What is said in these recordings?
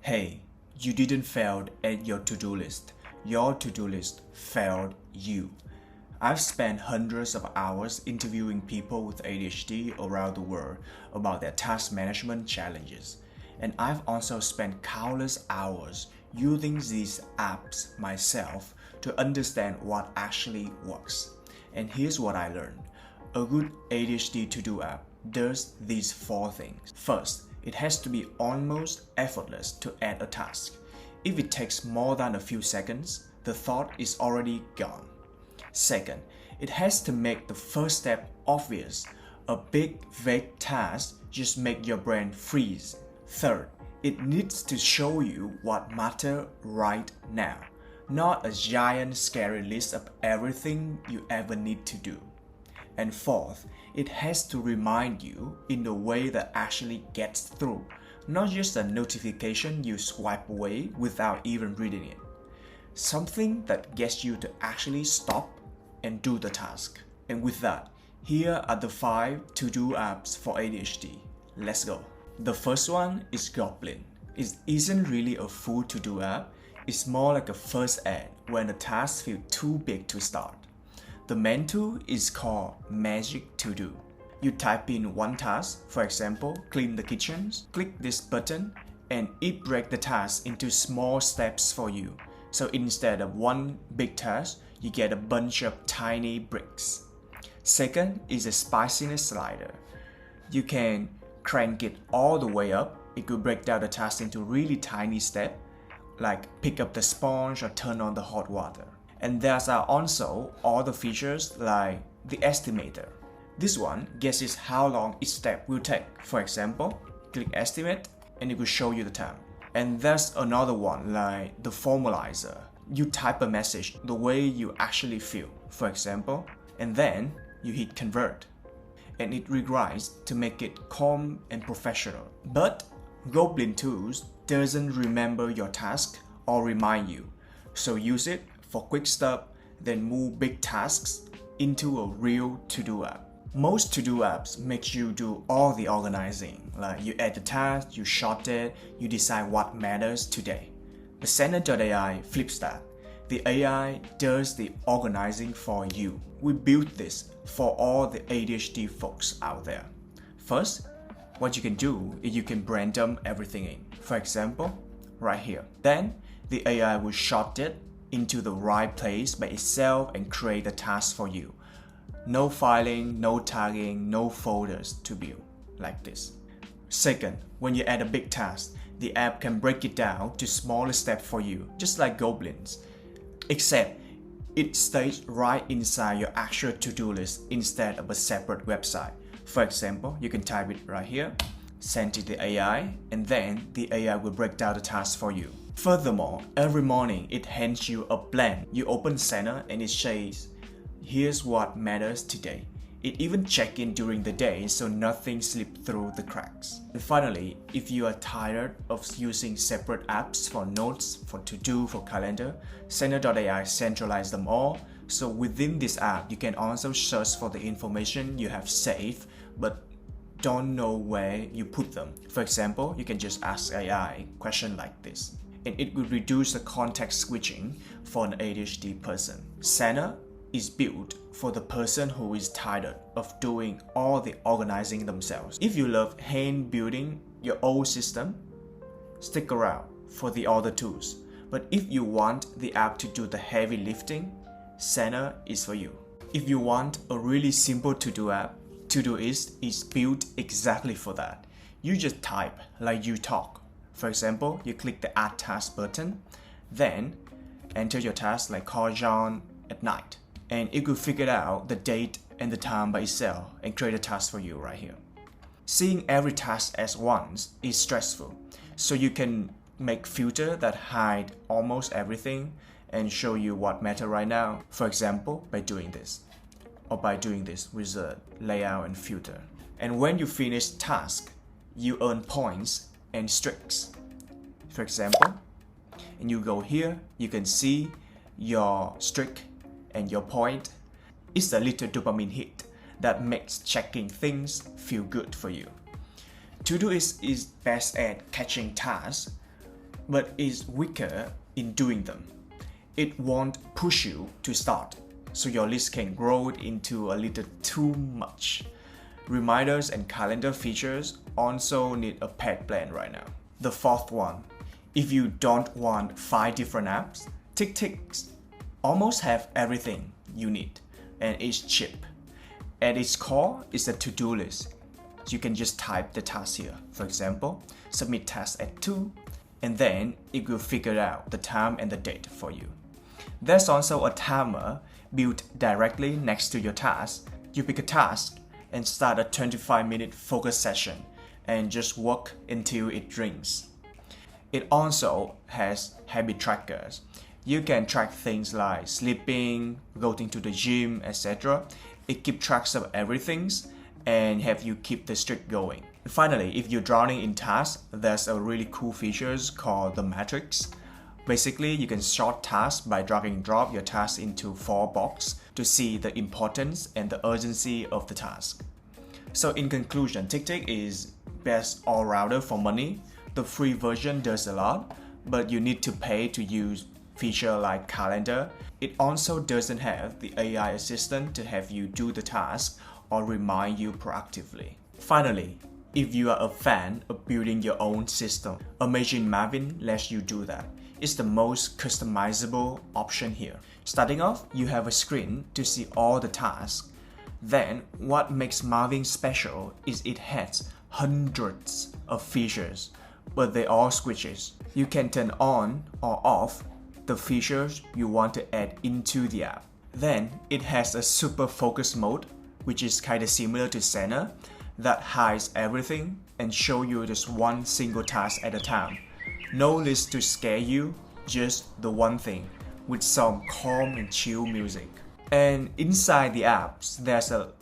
Hey, you didn't fail at your to-do list. Your to-do list failed you. I've spent hundreds of hours interviewing people with ADHD around the world about their task management challenges. And I've also spent countless hours using these apps myself to understand what actually works. And here's what I learned. A good ADHD to-do app does these 4 things. First, it has to be almost effortless to add a task. If it takes more than a few seconds, the thought is already gone. Second, it has to make the first step obvious. A big, vague task just makes your brain freeze. Third, it needs to show you what matters right now, not a giant scary list of everything you ever need to do. And fourth, it has to remind you in a way that actually gets through, not just a notification you swipe away without even reading it. Something that gets you to actually stop and do the task. And with that, here are the 5 to-do apps for ADHD. Let's go. The first one is Goblin. It isn't really a full to-do app, it's more like a first aid when a task feels too big to start. The main tool is called Magic To Do. You type in one task, for example, clean the kitchen, click this button, and it breaks the task into small steps for you. So instead of one big task, you get a bunch of tiny bricks. Second is a spiciness slider. You can crank it all the way up. It could break down the task into really tiny steps, like pick up the sponge or turn on the hot water. And there's also all the features like the estimator. This one guesses how long each step will take. For example, click estimate and it will show you the time. And there's another one like the formalizer. You type a message the way you actually feel, for example, and then you hit convert. And it rewrites to make it calm and professional. But Goblin Tools doesn't remember your task or remind you. So use it for quick stuff, then move big tasks into a real to-do app. Most to-do apps make you do all the organizing, like you add the task, you sort it, you decide what matters today. But Saner.AI flips that. The AI does the organizing for you. We built this for all the ADHD folks out there. First, what you can do is you can brand dump everything in. For example, right here. Then, the AI will sort it into the right place by itself and create the task for you. No filing, no tagging, no folders to build, like this. Second, when you add a big task, the app can break it down to smaller steps for you, just like Goblins. Except, it stays right inside your actual to-do list instead of a separate website. For example, you can type it right here, send it to the AI, and then the AI will break down the task for you. Furthermore, every morning it hands you a blank. You open Saner and it says, here's what matters today. It even checks in during the day so nothing slips through the cracks. And finally, if you are tired of using separate apps for notes, for to-do, for calendar, Saner.AI centralizes them all. So within this app, you can also search for the information you have saved but don't know where you put them. For example, you can just ask AI a question like this, and it will reduce the context switching for an ADHD person. Saner is built for the person who is tired of doing all the organizing themselves. If you love hand building your own system, stick around for the other tools. But if you want the app to do the heavy lifting, Saner is for you. If you want a really simple to-do app, Todoist is built exactly for that. You just type like you talk. For example, you click the Add Task button, then enter your task like call John at night, and it will figure out the date and the time by itself and create a task for you right here. Seeing every task at once is stressful, so you can make filters that hide almost everything and show you what matters right now. For example, by doing this, or by doing this with a layout and filter. And when you finish task, you earn points and streaks. For example, and you go here, you can see your streak and your point. It's a little dopamine hit that makes checking things feel good for you. Todoist is best at catching tasks but is weaker in doing them. It won't push you to start, so your list can grow into a little too much. Reminders and calendar features also need a pet plan right now. The fourth one, if you don't want 5 different apps, TickTick almost have everything you need, and it's cheap. At its core is a to-do list. You can just type the task here. For example, submit task at 2, and then it will figure out the time and the date for you. There's also a timer built directly next to your task. You pick a task and start a 25-minute focus session and just work until it rings. It also has habit trackers. You can track things like sleeping, going to the gym, etc. It keeps track of everything and have you keep the streak going. Finally, if you're drowning in tasks, there's a really cool feature called the matrix. Basically, you can sort tasks by drag and drop your task into 4 boxes to see the importance and the urgency of the task. So in conclusion, TickTick is best all-rounder for money. The free version does a lot, but you need to pay to use features like calendar. It also doesn't have the AI assistant to have you do the task or remind you proactively. Finally, if you are a fan of building your own system, Amazing Marvin lets you do that. It's the most customizable option here. Starting off, you have a screen to see all the tasks. Then, what makes Marvin special is it has hundreds of features, but they all switches. You can turn on or off the features you want to add into the app. Then, it has a super focus mode, which is kind of similar to Saner, that hides everything and show you just one single task at a time. No list to scare you, just the one thing, with some calm and chill music. And inside the apps, there's a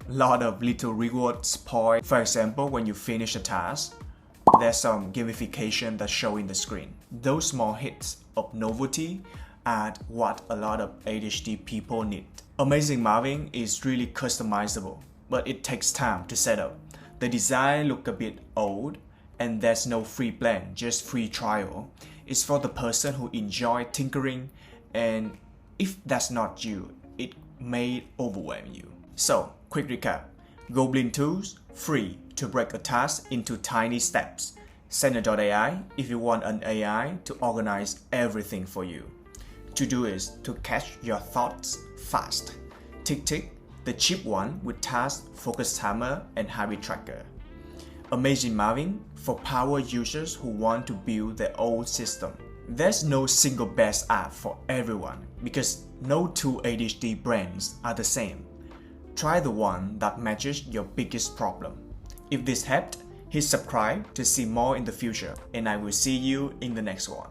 lot of little rewards points. For example, when you finish a task, there's some gamification that show in the screen. Those small hits of novelty are what a lot of ADHD people need. Amazing Marvin is really customizable, but it takes time to set up. The design look a bit old, and there's no free plan, just free trial. It's for the person who enjoy tinkering, and if that's not you, it may overwhelm you. So, quick recap. Goblin Tools, free to break a task into tiny steps. Saner.AI, if you want an AI to organize everything for you. Todoist, to catch your thoughts fast. TickTick, the cheap one with task, focus timer, and habit tracker. Amazing Marvin, for power users who want to build their own system. There's no single best app for everyone because no two ADHD brands are the same. Try the one that matches your biggest problem. If this helped, hit subscribe to see more in the future, and I will see you in the next one.